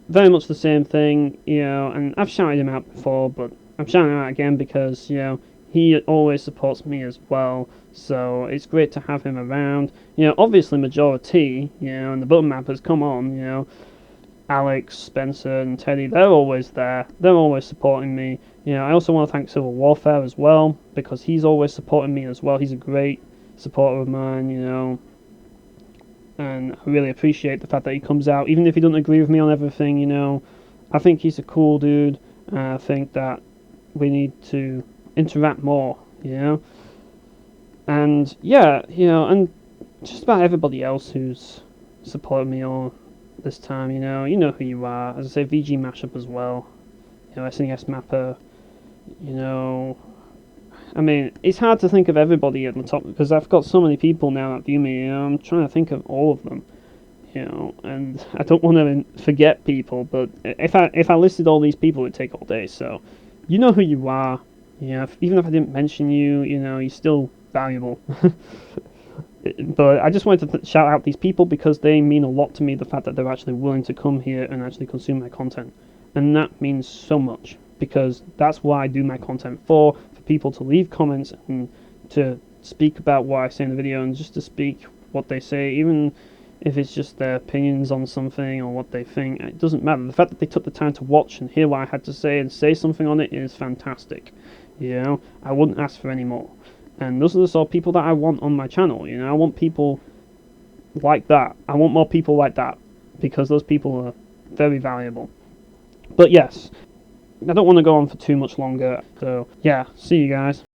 very much the same thing, and I've shouted him out before, but I'm shouting him out again because, he always supports me as well, so it's great to have him around. Obviously Majority, and the button mappers, come on, Alex, Spencer, and Teddy, they're always there. They're always supporting me. I also want to thank Civil Warfare as well, because he's always supporting me as well. He's a great supporter of mine, and I really appreciate the fact that he comes out, even if he doesn't agree with me on everything, I think he's a cool dude, and I think that we need to interact more, and and just about everybody else who's supported me all this time, you know who you are. As I say, VG Mashup as well, SNES Mapper, I mean, it's hard to think of everybody at the top because I've got so many people now that view me. I'm trying to think of all of them, and I don't want to forget people. But if I listed all these people, it'd take all day. So, you know who you are. Even if I didn't mention you, you're still valuable. But I just wanted to shout out these people because they mean a lot to me. The fact that they're actually willing to come here and actually consume my content, and that means so much because that's what I do my content for people to leave comments and to speak about what I say in the video and just to speak what they say, even if it's just their opinions on something or what they think. It doesn't matter. The fact that they took the time to watch and hear what I had to say and say something on it is fantastic. I wouldn't ask for any more. And those are the sort of people that I want on my channel. I want people like that. I want more people like that because those people are very valuable. But yes, I don't want to go on for too much longer, so yeah, see you guys.